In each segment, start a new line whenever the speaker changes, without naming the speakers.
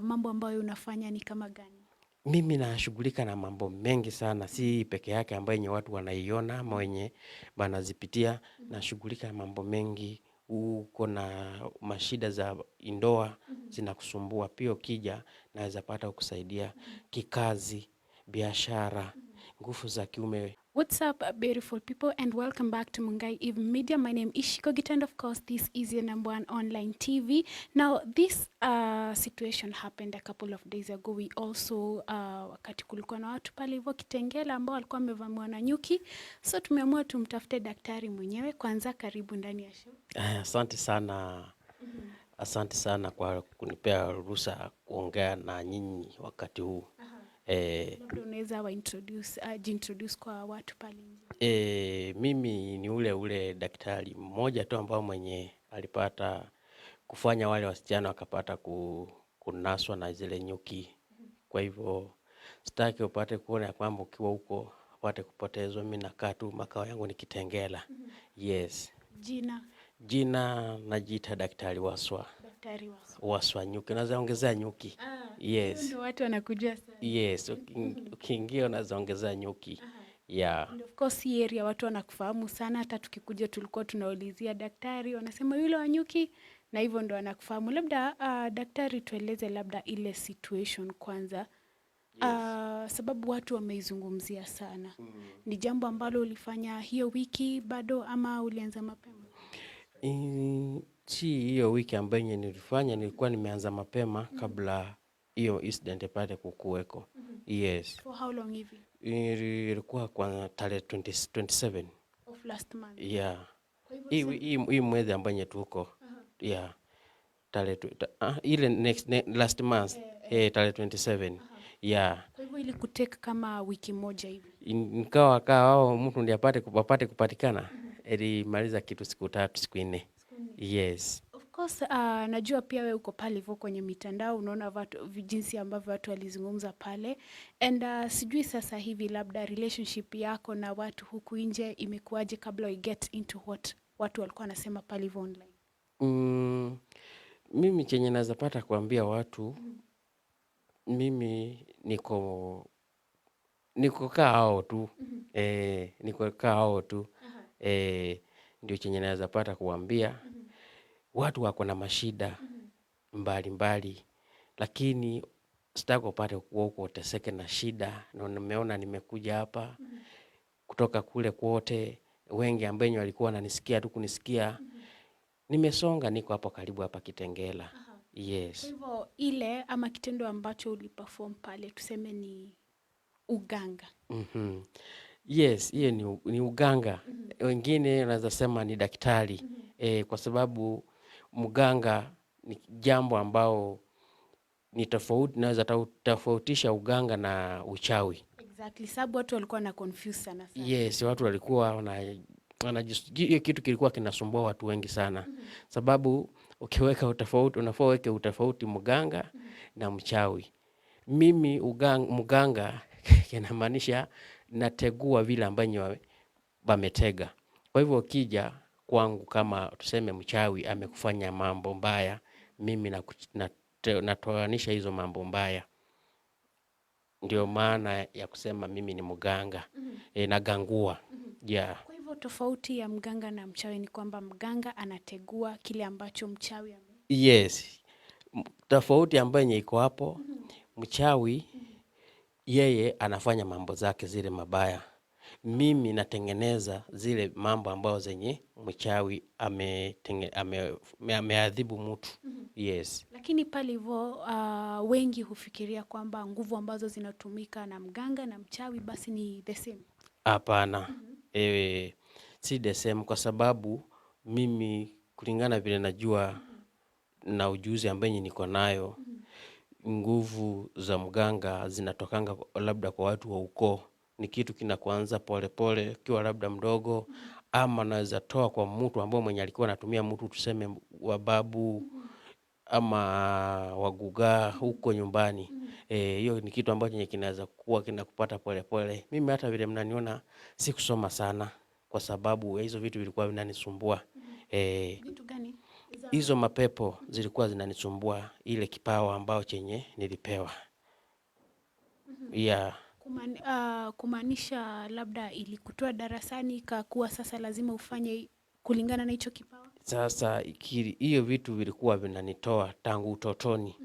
Mambo ambayo unafanya ni kama gani?
Mimi nashughulika na mambo mengi sana, si peke yake ambayo yenye watu wanaiona ama wenye wanazipitia. Nashughulika na mambo mengi, uko na mashida za ndoa zinakusumbua, pia ukija naweza pata kukusaidia kikazi, biashara, nguvu za kiume.
What's up, beautiful people, and welcome back to Mungai Eve Media. My name is Shiko Gita, and of course, this is your number one online TV. Now, this situation happened a couple of days ago. We also wakati kulikuwa na watu pale hivyo Kitengela ambao walikuwa wamevamiwa na nyuki, so tumeamua tumtafute daktari mwenyewe. Kwanza, karibu ndani ya show.
Asante sana. Asante sana kwa kunipea ruhusa kuongea na nyinyi wakati huu.
Labda unaweza jintroduce kwa watu pale nje.
Mimi ni ule daktari mmoja tu ambao mwenye alipata kufanya wale wasichana wakapata kunaswa na zile nyuki. Kwa hivyo sitaki upate kuona ya kwamba ukiwa huko upate kupotezwa. Mimi nakaa tu, makao yangu ni Kitengela. Yes. Jina najiita Daktari Waswa.
Daktari Waswa.
Waswa nyuki. Unaweza ongezea nyuki. Yes.
Ndio watu wanakujua sana.
Yes. Ukiingia unaweza ongezea nyuki. Yeah.
And of course hii area watu wanakufahamu sana, hata tukikuja tulikuwa tunaulizia daktari, wanasema yule wa nyuki, na hivyo ndo wanakufahamu. Labda daktari, tueleze labda ile situation kwanza. Sababu watu wameizungumzia sana. Ni jambo ambalo ulifanya hiyo wiki bado ama ulianza mapema?
Si hiyo wiki ambayo nilifanya, nilikuwa nimeanza mapema kabla hiyo incident ipate kukuweko. Yes.
For how long hivi?
Ilikuwa kwa tarehe 27
of last month.
Yeah. Hii mwezi ambayo tuko. Yeah. Ile last month tarehe 27. Yeah.
Kwa hivyo ili kutake kama wiki moja hivi.
Nikawa wao mtu ndiye apate kupatikana. Ilimaliza kitu siku 3 siku 4. Yes.
Of course, najua pia wewe uko pale hivyo kwenye mitandao, unaona jinsi ambavyo watu walizungumza pale. And sijui sasa hivi labda relationship yako na watu huku nje imekuwaje kabla we get into what watu walikuwa wanasema pale hivyo online?
Mimi chenye naweza pata kuambia watu, mimi niko kaa hao tu. Niko kaa hao tu. Ndio chenye naweza pata kuambia. Watu wako na mashida mbali mbali, lakini sitaki upate kuwa huko uteseke na shida. Na nimeona nimekuja hapa kutoka kule kwote, wengi ambao walikuwa wananisikia tu kunisikia. Nimesonga, niko hapo karibu hapa Kitengela. Yes.
Kwa hivyo ile ama kitendo ambacho uliperform pale tuseme ni uganga.
Yes, hiyo ni uganga. Wengine wanaweza sema ni daktari. Kwa sababu mganga ni jambo ambao ni tofauti, naweza tofautisha uganga na uchawi.
Exactly. Sababu watu walikuwa na confuse sana.
Yes, watu walikuwa hiyo kitu kilikuwa kinasumbua watu wengi sana. Sababu ukiweka utofauti, unafaa uweke utofauti mganga na mchawi. Mimi mganga inamaanisha nategua vile ambavyo wametega. Kwa hivyo ukija kwangu kama tuseme mchawi amekufanya mambo mbaya, mimi natoanisha hizo mambo mbaya. Ndio maana ya kusema mimi ni mganga. Nagangua. Yeah.
Kwa hivyo tofauti ya mganga na mchawi ni kwamba mganga anategua kile ambacho mchawi
Yes. Tofauti ambayo iko hapo, mchawi yeye anafanya mambo zake zile mabaya. Mimi natengeneza zile mambo ambayo zenye mchawi ameadhibu mtu. Yes.
Lakini pale hivyo wengi hufikiria kwamba nguvu ambazo zinatumika na mganga na mchawi basi ni the same.
Hapana. Si the same, kwa sababu mimi kulingana vile najua na ujuzi ambaye niko nayo, nguvu za mganga zinatokanga labda kwa watu wa ukoo. Ni kitu kinakuanza pole pole kiwa labda mdogo, ama naweza toa kwa mtu ambao mwenye alikuwa anatumia mtu tuseme wa babu ama waguga huko nyumbani. Hiyo ni kitu ambacho kinaweza kuwa kinakupata pole pole. Mimi hata vile mnaniona sikusoma sana, kwa sababu hizo vitu vilikuwa vinanisumbua.
Vitu gani?
hizo mapepo zilikuwa zinanisumbua ile kipawa ambao chenye nilipewa. Yeah.
Kumaanisha labda ilikutoa darasani ikakuwa sasa lazima ufanye kulingana na hicho kipawa.
Sasa hiyo vitu vilikuwa vinanitoa tangu utotoni.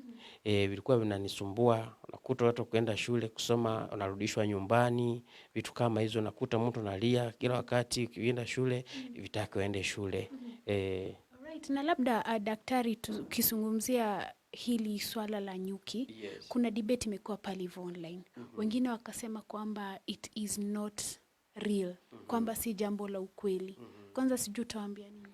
Vilikuwa vinanisumbua, unakuta watu kuenda shule kusoma, unarudishwa nyumbani, vitu kama hizo, unakuta mtu analia kila wakati ukienda shule, vitaki uende shule.
Alright, na labda daktari, tukizungumzia hili swala la nyuki,
Yes.
kuna debate imekuwa pale hivyo online. Wengine wakasema kwamba it is not real, kwamba si jambo la ukweli. Kwanza sijui utawaambia nini?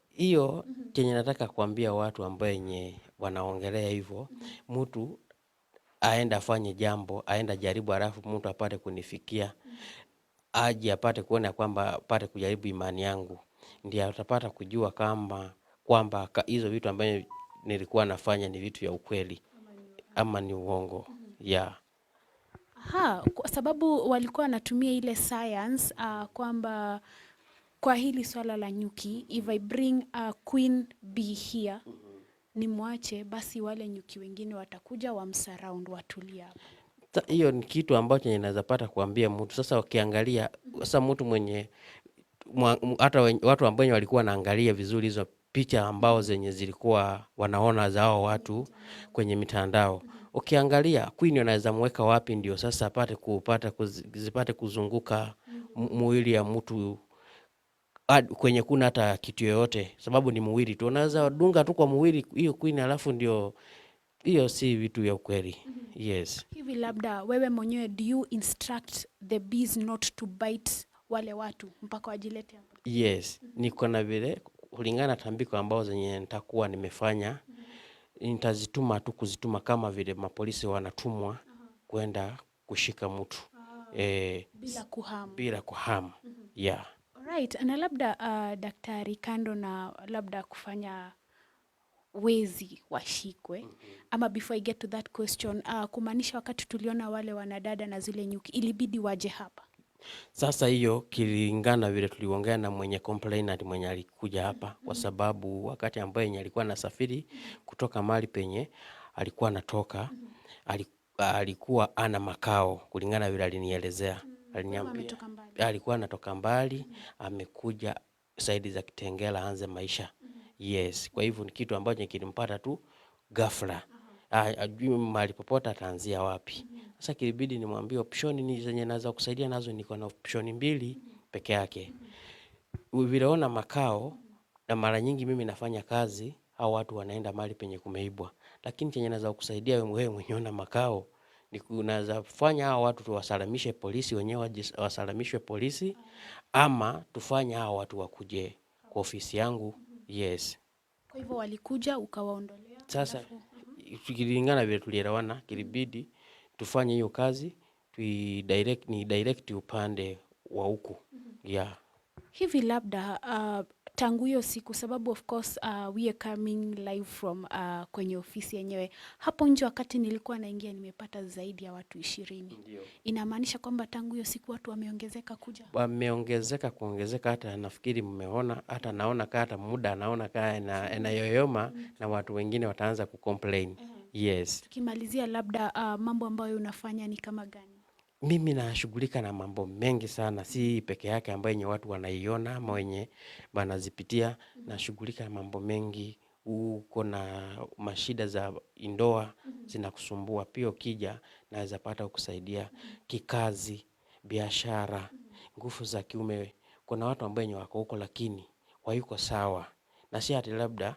Hiyo chenye nataka kuambia watu ambao wenye wanaongelea hivyo, mtu aenda afanye jambo, aenda jaribu, halafu mtu apate kunifikia, aje apate kuona kwamba apate kujaribu imani yangu, ndio atapata kujua kwamba hizo vitu ambavyo nilikuwa nafanya ni vitu ya ukweli ama ni uongo. Yeah.
Kwa sababu walikuwa wanatumia ile science kwamba kwa hili swala la nyuki, if I bring a queen bee here, nimwache, basi wale nyuki wengine watakuja wamsurround, watulia hapo.
Hiyo ni kitu ambacho ninaweza pata kuambia mtu. Sasa ukiangalia, sasa mtu mwenye hata watu ambao walikuwa wanaangalia vizuri hizo picha ambao zenye zilikuwa wanaona zao watu kwenye mitandao, ukiangalia Queen anaweza mweka wapi ndio sasa apate zipate kuzunguka mwili ya mtu kwenye kuna hata kitu yoyote, sababu ni mwili tu, unaweza dunga tu kwa mwili hiyo Queen, alafu ndio hiyo si vitu ya ukweli. Yes.
Hivi labda wewe mwenyewe, do you instruct the bees not to bite wale watu mpaka wajilete hapo?
Yes, niko na vile kulingana tambiko ambao zenye nitakuwa nimefanya, nitazituma tu kuzituma kama vile mapolisi wanatumwa kwenda kushika mtu bila kuhamu. Yeah.
Alright, na labda daktari, kando na labda kufanya wezi washikwe, ama before I get to that question, kumaanisha wakati tuliona wale wanadada na zile nyuki ilibidi waje hapa?
Sasa hiyo kilingana vile tuliongea na mwenye complainant mwenye alikuja hapa, kwa sababu wakati ambaye alikuwa anasafiri kutoka mahali penye alikuwa anatoka, alikuwa ana makao kulingana vile alinielezea. Aliniambia alikuwa anatoka mbali, amekuja saidi za Kitengela aanze maisha. Yes, kwa hivyo ni kitu ambacho kilimpata tu ghafla. Ajui mahali popote ataanzia wapi. Sasa kilibidi nimwambie option ni zenye naweza kusaidia nazo, niko na option 2 peke yake. Vile makao, na mara nyingi mimi nafanya kazi, hao watu wanaenda mahali penye kumeibwa. Lakini chenye naweza kusaidia wewe mwenye una makao ni kunaweza fanya hao watu tuwasalamishe polisi, wenyewe wasalamishwe polisi, ama tufanye hao watu wakuje kwa ofisi yangu. Yes.
Kwa hivyo walikuja ukawaondolea.
Sasa tukilingana vile tulielewana, kilibidi tufanye hiyo kazi, ni direct upande wa huku. Yeah.
Hivi labda tangu hiyo siku, sababu of course we are coming live from kwenye ofisi yenyewe. Hapo nje wakati nilikuwa naingia nimepata zaidi ya watu 20.
Ndio.
Inamaanisha kwamba tangu hiyo siku watu wameongezeka kuja?
Kuongezeka, hata nafikiri mmeona, hata naona hata muda naona yoyoma na watu wengine wataanza kucomplain. Yes.
Tukimalizia labda mambo ambayo unafanya ni kama gani?
Mimi nashughulika na mambo mengi sana, si peke yake ambayo yenye watu wanaiona ama wenye wanazipitia. Nashughulika na mambo mengi. Uko na mashida za ndoa zinakusumbua, pia ukija naweza pata kukusaidia kikazi, biashara, nguvu za kiume. Kuna watu ambao wenye wako huko lakini hayuko sawa, na si ati labda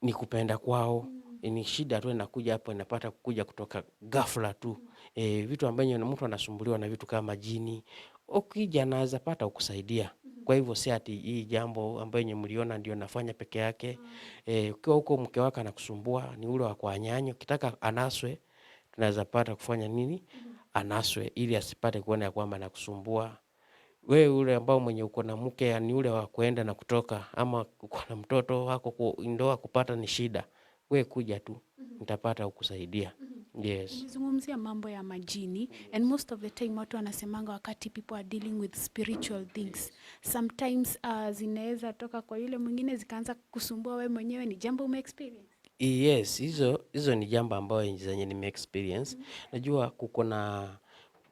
ni kupenda kwao, ni shida tu inakuja hapo, inapata kukuja kutoka ghafla tu. Vitu ambavyo mtu anasumbuliwa na vitu kama jini, ukija naweza pata kukusaidia. Kwa hivyo si ati hii jambo ambayo mliona ndio nafanya peke yake. Ukiwa huko mke wako anakusumbua, ni ule wa kwa nyanyo, ukitaka anaswe, tunaweza pata kufanya nini? Anaswe ili asipate kuona ya kwamba anakusumbua. Wewe ule ambao mwenye uko na mke, ni ule wa kuenda na kutoka, ama uko na mtoto wako ndoa kupata ni shida, wewe kuja tu nitapata kukusaidia. Yes.
Umezungumzia mambo ya majini and most of the time watu wanasemanga wakati people are dealing with spiritual things sometimes zinaweza toka kwa yule mwingine zikaanza kusumbua we mwenyewe. Ni jambo umeexperience?
Yes, hizo ni jambo ambayo zenye nimeexperience. Najua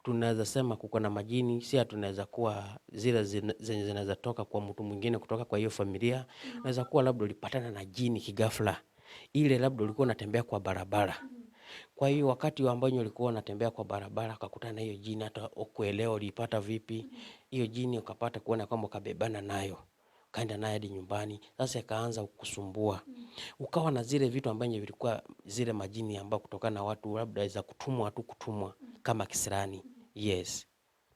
tunaweza sema kuko na majini, si tunaweza kuwa zile zenye zinaweza toka kwa mtu mwingine kutoka kwa hiyo familia. Naweza kuwa labda ulipatana na jini kigafla. Ile labda ulikuwa unatembea kwa barabara. Kwa hiyo wakati ambao ulikuwa unatembea kwa barabara ukakutana na hiyo jini, hata ukuelewa ulipata vipi. Hiyo jini ukapata kuona kwamba ukabebana nayo. Kaenda naye hadi nyumbani. Sasa ikaanza kukusumbua. Ukawa na zile vitu ambavyo vilikuwa zile majini ambao kutokana na watu labda za kutumwa kama kisirani. Yes.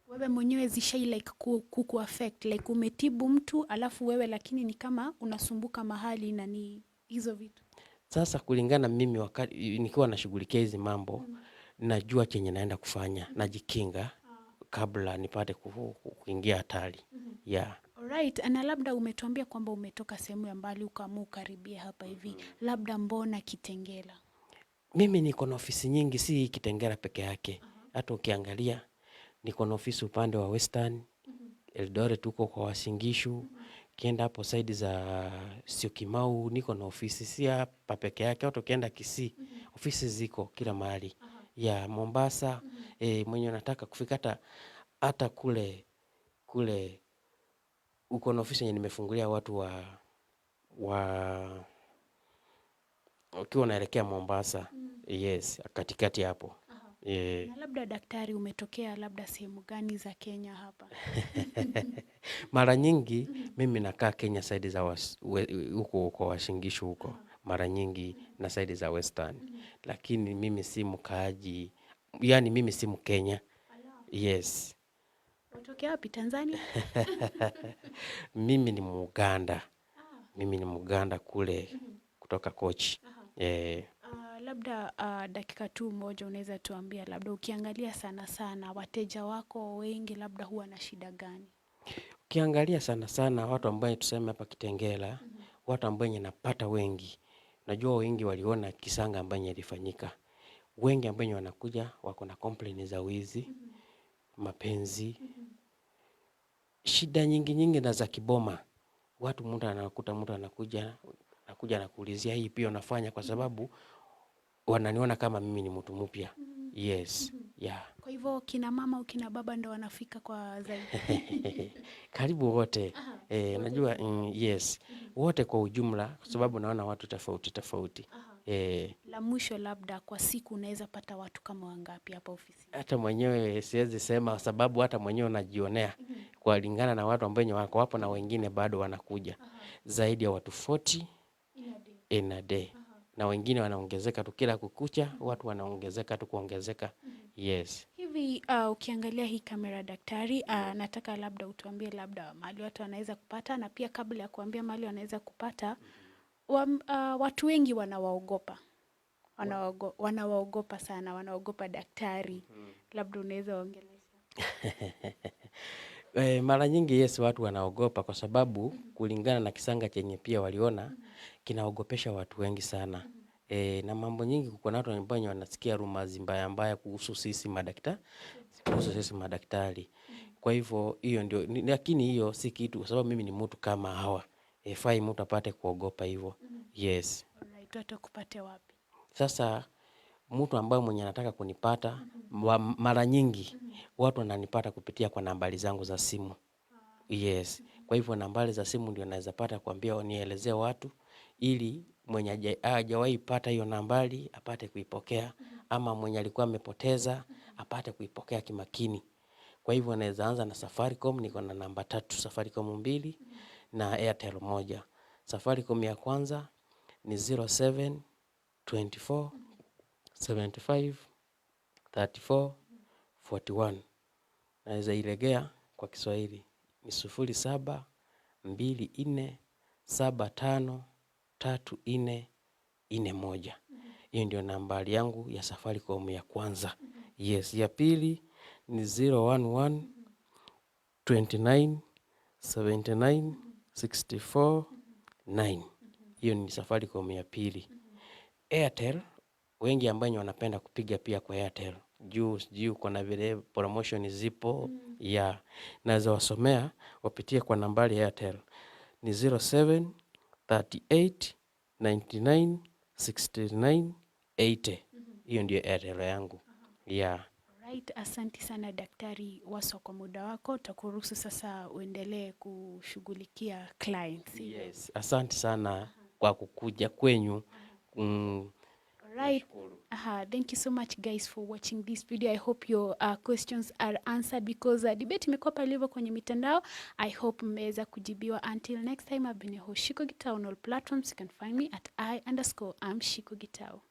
Wewe mwenyewe zishai like kuku affect like umetibu mtu alafu wewe lakini ni kama unasumbuka mahali na ni hizo vitu.
Sasa kulingana mimi wakati nikiwa nashughulikia hizi mambo, najua chenye naenda kufanya, najikinga kabla nipate kuingia hatari. Yeah.
Alright, na labda umetuambia kwamba umetoka sehemu ya mbali ukaamua ukaribia hapa hivi. Labda mbona Kitengela?
Mimi niko na ofisi nyingi, si Kitengela peke yake. Hata ukiangalia niko na ofisi upande wa Western, Eldoret tuko kwa Uasin Gishu, kienda hapo side za Syokimau niko na ofisi, si hapa peke yake. Hata ukienda Kisii, ofisi ziko kila mahali. Ya Mombasa, mwenye unataka kufika hata kule uko na ofisi yenye nimefungulia watu wa ukiwa unaelekea Mombasa. Yes, katikati hapo.
Na labda daktari umetokea labda sehemu gani za Kenya hapa?
Mara nyingi mimi nakaa Kenya side za huko kwa Uasin Gishu huko. Mara nyingi na side za Western. Lakini mimi si mkaaji, yani mimi si Mkenya. Yes.
Unatokea wapi, Tanzania?
Mimi ni Muganda. Mimi ni Muganda kule kutoka Kochi.
Labda dakika tu moja unaweza tuambia labda ukiangalia sana wateja wako wengi labda huwa na shida gani?
Ukiangalia sana watu ambao tuseme hapa Kitengela, watu ambao napata wengi. Najua wengi waliona kisanga ambayo ilifanyika. Wengi ambao wanakuja wako na complaint za wizi, mapenzi, shida nyingi na za kiboma. Watu mtu anakuja na kuulizia hii pia unafanya kwa sababu wananiona kama mimi ni mtu mpya. Yes. Yeah.
Kwa hivyo kina mama au kina baba ndo wanafika kwa zaidi?
Karibu wote. Najua yes. Wote kwa ujumla kwa sababu naona watu tofauti.
La mwisho labda kwa siku unaweza pata watu kama wangapi hapa ofisi?
Hata mwenyewe siwezi sema sababu hata mwenyewe najionea kulingana na watu ambao wako hapo na wengine bado wanakuja. Zaidi ya watu 40 in a day. Na wengine wanaongezeka tu kila kukucha, watu wanaongezeka tu kuongezeka. Yes.
Hivi ukiangalia hii kamera daktari, nataka labda utuambie labda mahali watu wanaweza kupata, na pia kabla ya kuambia mahali wanaweza kupata, watu wengi wanawaogopa. Wanawaogopa sana, wanaogopa daktari. Labda unaweza ongelesha.
Mara nyingi yes, watu wanaogopa kwa sababu kulingana na kisanga chenye pia waliona kinaogopesha watu wengi sana. Na mambo nyingi kuko na watu ambao wanasikia rumors mbaya kuhusu sisi madaktari. Kwa hivyo hiyo ndio, lakini hiyo si kitu kwa sababu mimi ni mtu kama hawa. Fai mtu apate kuogopa hivyo. Yes.
Alright, watu wakupate wapi?
Sasa mtu ambaye mwenye anataka kunipata mara nyingi watu wananipata kupitia kwa nambari zangu za simu. Yes. Kwa hivyo nambari za simu ndio naweza pata kuambia nielezee watu ili mwenye hajawahi pata hiyo nambari apate kuipokea, ama mwenye alikuwa amepoteza apate kuipokea kimakini. Kwa hivyo naweza anza na Safaricom, niko na namba 3, Safaricom 2 na Airtel 1. Safaricom ya kwanza ni 07 24 75 34 41. Naweza ilegea kwa Kiswahili ni 07 24 75 34 41. Hiyo ndio nambari yangu ya Safaricom ya kwanza. Yes, ya pili ni 011 29 79 64 9. Hiyo ni Safaricom ya pili. Airtel wengi ambao wanapenda kupiga pia kwa Airtel. Juu kuna vile promotion zipo ya naweza wasomea wapitie kwa nambari ya Airtel ni 07 38 99 69 80. Hiyo ndio Airtel yangu. Yeah.
Right, asanti sana Daktari Waso kwa muda wako. Takuruhusu sasa uendelee kushughulikia clients.
Yes, asante sana kwa kukuja kwenyu.
Right. Thank you so much guys for watching this video. I hope your questions are answered because debate imekuwa pale hivyo kwenye mitandao. I hope mmeweza kujibiwa. Until next time, I've been your host Shiko Gitau on all platforms. You can find me at I_am Shiko Gitau.